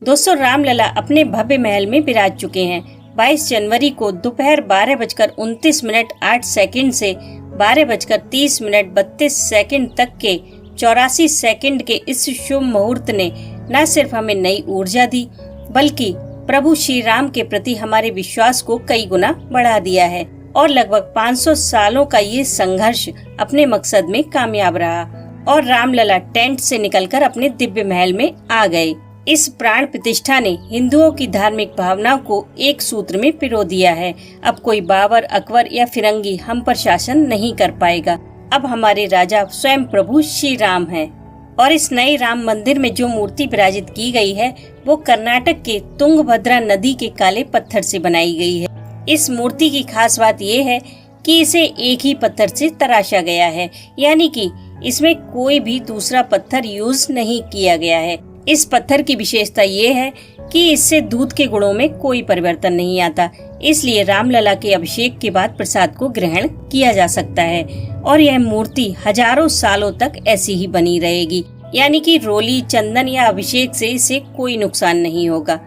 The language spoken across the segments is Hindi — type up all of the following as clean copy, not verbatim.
दोस्तों, रामलला अपने भव्य महल में विराज चुके हैं। 22 जनवरी को दोपहर 12:29 से 12:30 तक के 84 सेकंड के इस शुभ मुहूर्त ने न सिर्फ हमें नई ऊर्जा दी, बल्कि प्रभु श्री राम के प्रति हमारे विश्वास को कई गुना बढ़ा दिया है और लगभग 500 सालों का ये संघर्ष अपने मकसद में कामयाब रहा और रामलला टेंट से निकलकर अपने दिव्य महल में आ गए। इस प्राण प्रतिष्ठा ने हिंदुओं की धार्मिक भावनाओं को एक सूत्र में पिरो दिया है। अब कोई बाबर, अकबर या फिरंगी हम पर शासन नहीं कर पाएगा। अब हमारे राजा स्वयं प्रभु श्री राम हैं। और इस नए राम मंदिर में जो मूर्ति विराजित की गई है वो कर्नाटक के तुंगभद्रा नदी के काले पत्थर से बनाई गई है। इस मूर्ति की खास बात ये है कि इसे एक ही पत्थर से तराशा गया है, यानी कि इसमें कोई भी दूसरा पत्थर यूज नहीं किया गया है। इस पत्थर की विशेषता ये है कि इससे दूध के गुणों में कोई परिवर्तन नहीं आता, इसलिए रामलला के अभिषेक के बाद प्रसाद को ग्रहण किया जा सकता है और यह मूर्ति हजारों सालों तक ऐसी ही बनी रहेगी, यानी कि रोली, चंदन या अभिषेक से इसे कोई नुकसान नहीं होगा।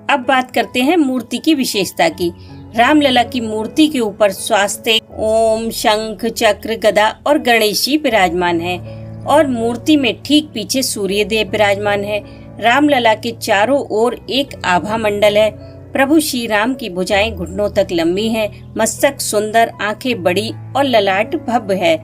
अब बात करते हैं मूर्ति की विशेषता की। रामलला की मूर्ति के ऊपर स्वास्तिक, ओम, शंख, चक्र, गदा और गणेश जी विराजमान है और मूर्ति में ठीक पीछे सूर्य देव विराजमान है। रामलला के चारों ओर एक आभा मंडल है। प्रभु श्री राम की भुजाएं घुटनों तक लंबी हैं, मस्तक सुंदर, आंखें बड़ी और ललाट भव्य है।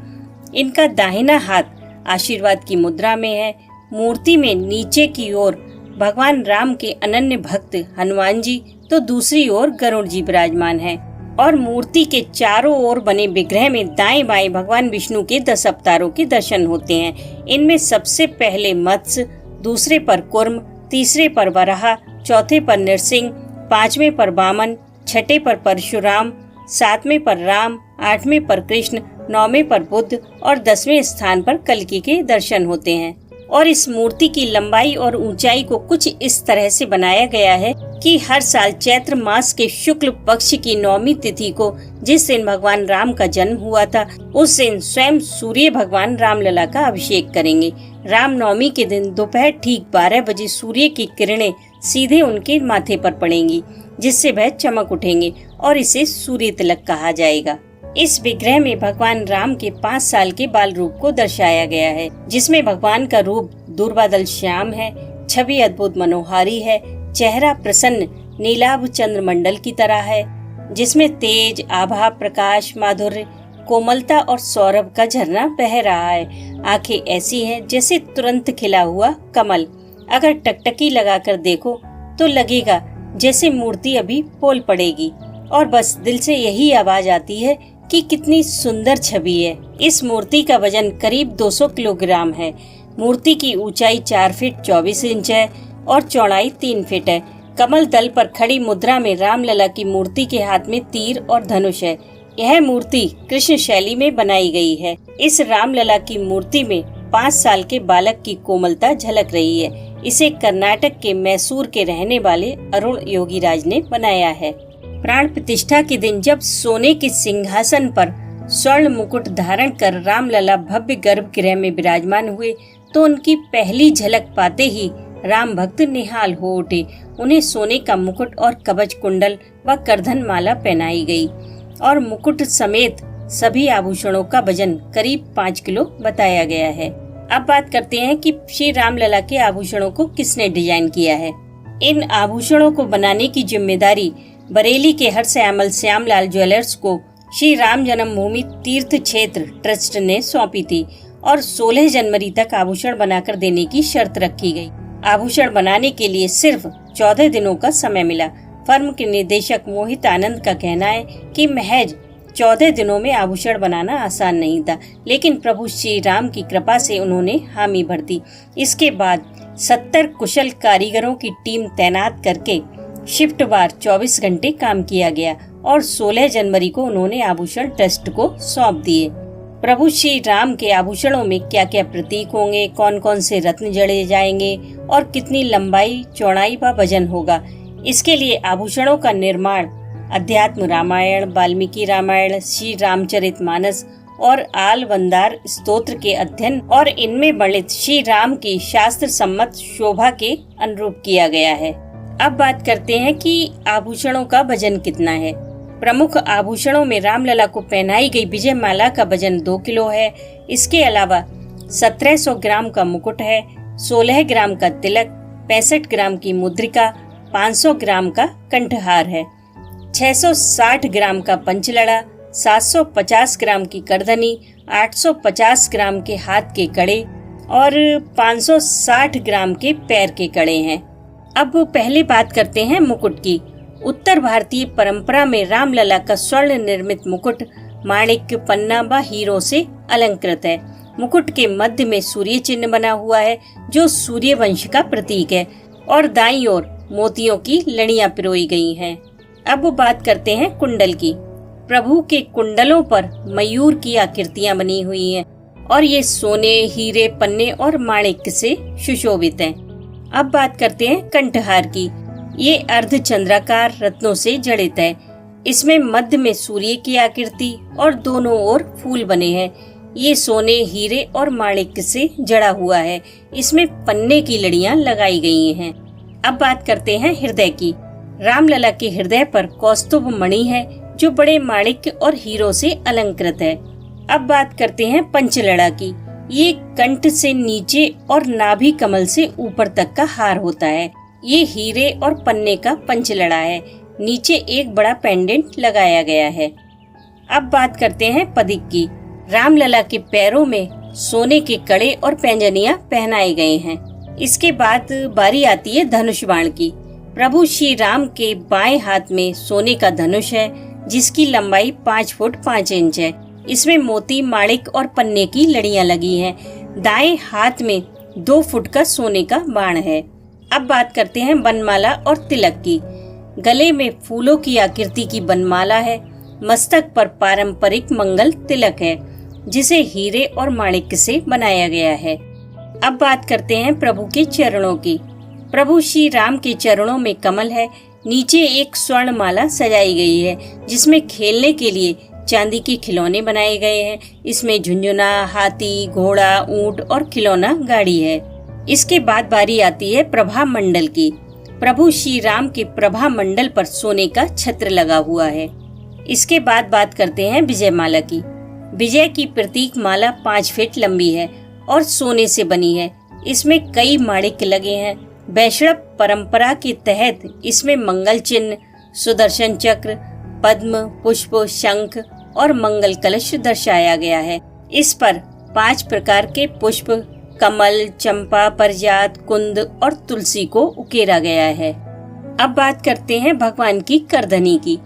इनका दाहिना हाथ आशीर्वाद की मुद्रा में है। मूर्ति में नीचे की ओर भगवान राम के अनन्य भक्त हनुमान जी तो दूसरी ओर गरुड़ जी विराजमान है और मूर्ति के चारों ओर बने विग्रह में दाएं बाएं भगवान विष्णु के 10 अवतारों के दर्शन होते हैं। इनमें सबसे पहले मत्स्य, दूसरे पर कुर्म, तीसरे पर वराह, चौथे पर नृसिंह, 5वें पर वामन, 6ठे पर परशुराम, 7वें पर राम, 8वें पर कृष्ण, 9वें पर बुद्ध और 10वें स्थान पर कल्कि के दर्शन होते हैं। और इस मूर्ति की लंबाई और ऊंचाई को कुछ इस तरह से बनाया गया है कि हर साल चैत्र मास के शुक्ल पक्ष की 9वीं तिथि को, जिस दिन भगवान राम का जन्म हुआ था, उस दिन स्वयं सूर्य भगवान रामलला का अभिषेक करेंगे। रामनवमी के दिन दोपहर ठीक 12 बजे सूर्य की किरणें सीधे उनके माथे पर पड़ेंगी, जिससे वह चमक उठेंगे और इसे सूर्य तिलक कहा जाएगा। इस विग्रह में भगवान राम के 5 साल के बाल रूप को दर्शाया गया है, जिसमें भगवान का रूप दूरबादल श्याम है, छवि अद्भुत मनोहारी है, चेहरा प्रसन्न नीलाभ चंद्रमंडल की तरह है, जिसमें तेज, आभा, प्रकाश, माधुर्य, कोमलता और सौरभ का झरना बह रहा है। आंखें ऐसी हैं जैसे तुरंत खिला हुआ कमल। अगर टकटकी लगाकर देखो तो लगेगा जैसे मूर्ति अभी बोल पड़ेगी और बस दिल से यही आवाज आती है कि कितनी सुंदर छवि है। इस मूर्ति का वजन करीब 200 किलोग्राम है। मूर्ति की ऊंचाई 4 फीट 24 इंच है और चौड़ाई 3 फीट है। कमल दल पर खड़ी मुद्रा में रामलला की मूर्ति के हाथ में तीर और धनुष है। यह मूर्ति कृष्ण शैली में बनाई गई है। इस रामलला की मूर्ति में 5 साल के बालक की कोमलता झलक रही है। इसे कर्नाटक के मैसूर के रहने वाले अरुण योगीराज ने बनाया है। प्राण प्रतिष्ठा के दिन जब सोने के सिंहासन पर स्वर्ण मुकुट धारण कर रामलला भव्य गर्भगृह में विराजमान हुए तो उनकी पहली झलक पाते ही राम भक्त निहाल हो उठे। उन्हें सोने का मुकुट और कवच कुंडल व करधन माला पहनाई गई और मुकुट समेत सभी आभूषणों का वजन करीब 5 किलो बताया गया है। अब बात करते हैं कि श्री रामलला के आभूषणों को किसने डिजाइन किया है। इन आभूषणों को बनाने की जिम्मेदारी बरेली के हरसयामल श्यामलाल ज्वेलर्स को श्री राम जन्मभूमि तीर्थ क्षेत्र ट्रस्ट ने सौंपी थी और 16 जनवरी तक आभूषण बनाकर देने की शर्त रखी गई। आभूषण बनाने के लिए सिर्फ 14 दिनों का समय मिला। फर्म के निदेशक मोहित आनंद का कहना है कि महज 14 दिनों में आभूषण बनाना आसान नहीं था, लेकिन प्रभु श्री राम की कृपा से उन्होंने हामी भर दी। इसके बाद 70 कुशल कारीगरों की टीम तैनात करके शिफ्टवार 24 घंटे काम किया गया और 16 जनवरी को उन्होंने आभूषण ट्रस्ट को सौंप दिए। प्रभु श्री राम के आभूषणों में क्या क्या प्रतीक होंगे, कौन कौन से रत्न जड़े जाएंगे और कितनी लंबाई, चौड़ाई व वजन होगा, इसके लिए आभूषणों का निर्माण अध्यात्म रामायण, वाल्मीकि रामायण, श्री रामचरितमानस और आल वंदार स्तोत्र के अध्ययन और इनमें वर्णित श्री राम की शास्त्र सम्मत शोभा के अनुरूप किया गया है। अब बात करते हैं कि आभूषणों का वजन कितना है। प्रमुख आभूषणों में रामलला को पहनाई गई विजय माला का वजन 2 किलो है। इसके अलावा 1700 ग्राम का मुकुट है, 16 ग्राम का तिलक, 65 ग्राम की मुद्रिका, 500 ग्राम का कंठहार है, 660 ग्राम का पंचलड़ा, 750 ग्राम की करधनी, 850 ग्राम के हाथ के कड़े और 560 ग्राम के पैर के कड़े हैं। अब पहले बात करते हैं मुकुट की। उत्तर भारतीय परंपरा में रामलला का स्वर्ण निर्मित मुकुट माणिक्य, पन्ना व हीरों से अलंकृत है। मुकुट के मध्य में सूर्य चिन्ह बना हुआ है जो सूर्य वंश का प्रतीक है और दाईं ओर मोतियों की लड़ियां पिरोई गई हैं। अब बात करते हैं कुंडल की। प्रभु के कुंडलों पर मयूर की आकृतियां बनी हुई हैं और ये सोने, हीरे, पन्ने और माणिक्य से सुशोभित हैं। अब बात करते हैं कंठहार की। ये अर्धचंद्राकार रत्नों से जड़ित है। इसमें मध्य में सूर्य की आकृति और दोनों ओर फूल बने हैं। ये सोने, हीरे और माणिक्य से जड़ा हुआ है। इसमें पन्ने की लड़ियां लगाई गई हैं। अब बात करते हैं हृदय की। रामलला के हृदय पर कौस्तुभ मणि है जो बड़े माणिक्य और हीरो से अलंकृत है। अब बात करते हैं पंचलड़ा की। ये कंठ से नीचे और नाभि कमल से ऊपर तक का हार होता है। ये हीरे और पन्ने का पंचलड़ा है। नीचे एक बड़ा पेंडेंट लगाया गया है। अब बात करते हैं पदिक की। रामलला के पैरों में सोने के कड़े और पैंजनियां पहनाए गए हैं। इसके बाद बारी आती है धनुष बाण की। प्रभु श्री राम के बाएं हाथ में सोने का धनुष है जिसकी लंबाई 5 फुट 5 इंच है। इसमें मोती, माणिक और पन्ने की लड़ियां लगी हैं। दाएं हाथ में 2 फुट का सोने का बाण है। अब बात करते हैं बनमाला और तिलक की। गले में फूलों की आकृति की बनमाला है। मस्तक पर पारंपरिक मंगल तिलक है जिसे हीरे और माणिक्य से बनाया गया है। अब बात करते हैं प्रभु के चरणों की। प्रभु श्री राम के चरणों में कमल है। नीचे एक स्वर्ण माला सजाई गई है जिसमें खेलने के लिए चांदी के खिलौने बनाए गए हैं। इसमें झुंझुना, हाथी, घोड़ा, ऊंट और खिलौना गाड़ी है। इसके बाद बारी आती है प्रभा मंडल की। प्रभु श्री राम के प्रभा मंडल पर सोने का छत्र लगा हुआ है। इसके बाद बात करते हैं विजय माला की। विजय की प्रतीक माला 5 फीट लंबी है और सोने से बनी है। इसमें कई माणिक्य लगे हैं। वैष्णव परंपरा के तहत इसमें मंगल चिन्ह, सुदर्शन चक्र, पद्म, पुष्प, शंख और मंगल कलश दर्शाया गया है। इस पर 5 प्रकार के पुष्प, कमल, चंपा, पारिजात, कुंद और तुलसी को उकेरा गया है। अब बात करते हैं भगवान की करधनी की।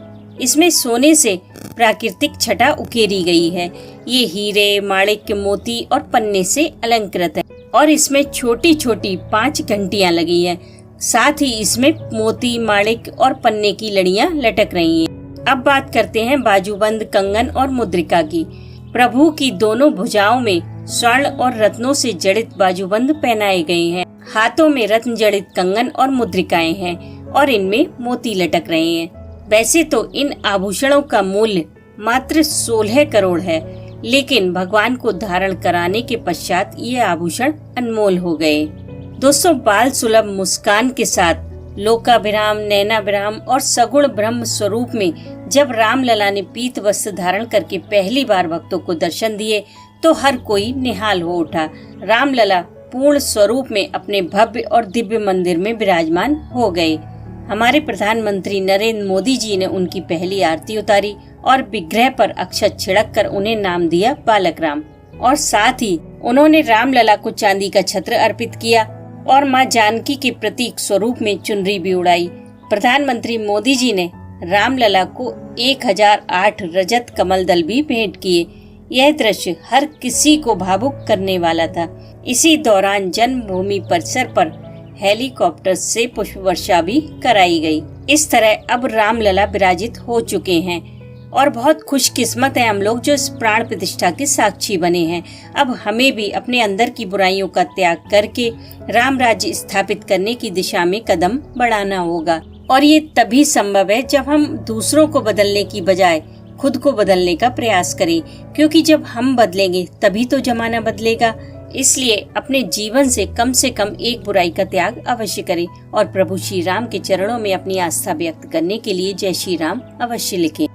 इसमें सोने से प्राकृतिक छटा उकेरी गई है। ये हीरे, माणिक्य, मोती और पन्ने से अलंकृत है और इसमें छोटी छोटी 5 घंटियां लगी हैं। साथ ही इसमें मोती, माणिक्य और पन्ने की लड़ियां लटक रही हैं। अब बात करते हैं बाजूबंद, कंगन और मुद्रिका की। प्रभु की दोनों भुजाओं में स्वर्ण और रत्नों से जड़ित बाजूबंद पहनाए गए हैं। हाथों में रत्न जड़ित कंगन और मुद्रिकाएं हैं और इनमें मोती लटक रहे हैं। वैसे तो इन आभूषणों का मूल्य मात्र 16 करोड़ है, लेकिन भगवान को धारण कराने के पश्चात ये आभूषण अनमोल हो गए। दोस्तों, बाल सुलभ मुस्कान के साथ लोकाभिराम, नैनाभिराम और सगुण ब्रह्म स्वरूप में जब रामलला ने पीत वस्त्र धारण करके पहली बार भक्तों को दर्शन दिए तो हर कोई निहाल हो उठा। रामलला पूर्ण स्वरूप में अपने भव्य और दिव्य मंदिर में विराजमान हो गए। हमारे प्रधानमंत्री नरेंद्र मोदी जी ने उनकी पहली आरती उतारी और विग्रह पर अक्षत छिड़क कर उन्हें नाम दिया बालक राम, और साथ ही उन्होंने रामलला को चांदी का छत्र अर्पित किया और मां जानकी के प्रतीक स्वरूप में चुनरी भी उड़ाई। प्रधानमंत्री मोदी जी ने रामलला को 1008 रजत कमल दल भी भेंट किए। यह दृश्य हर किसी को भावुक करने वाला था। इसी दौरान जन्मभूमि परिसर पर हेलीकॉप्टर से पुष्प वर्षा भी कराई गई। इस तरह अब रामलला विराजित हो चुके हैं और बहुत खुशकिस्मत है हम लोग जो इस प्राण प्रतिष्ठा के साक्षी बने हैं। अब हमें भी अपने अंदर की बुराइयों का त्याग करके राम राज्य स्थापित करने की दिशा में कदम बढ़ाना होगा, और ये तभी संभव है जब हम दूसरों को बदलने की बजाय खुद को बदलने का प्रयास करें, क्योंकि जब हम बदलेंगे तभी तो जमाना बदलेगा। इसलिए अपने जीवन से कम एक बुराई का त्याग अवश्य करें और प्रभु श्री राम के चरणों में अपनी आस्था व्यक्त करने के लिए जय श्री राम अवश्य लिखें।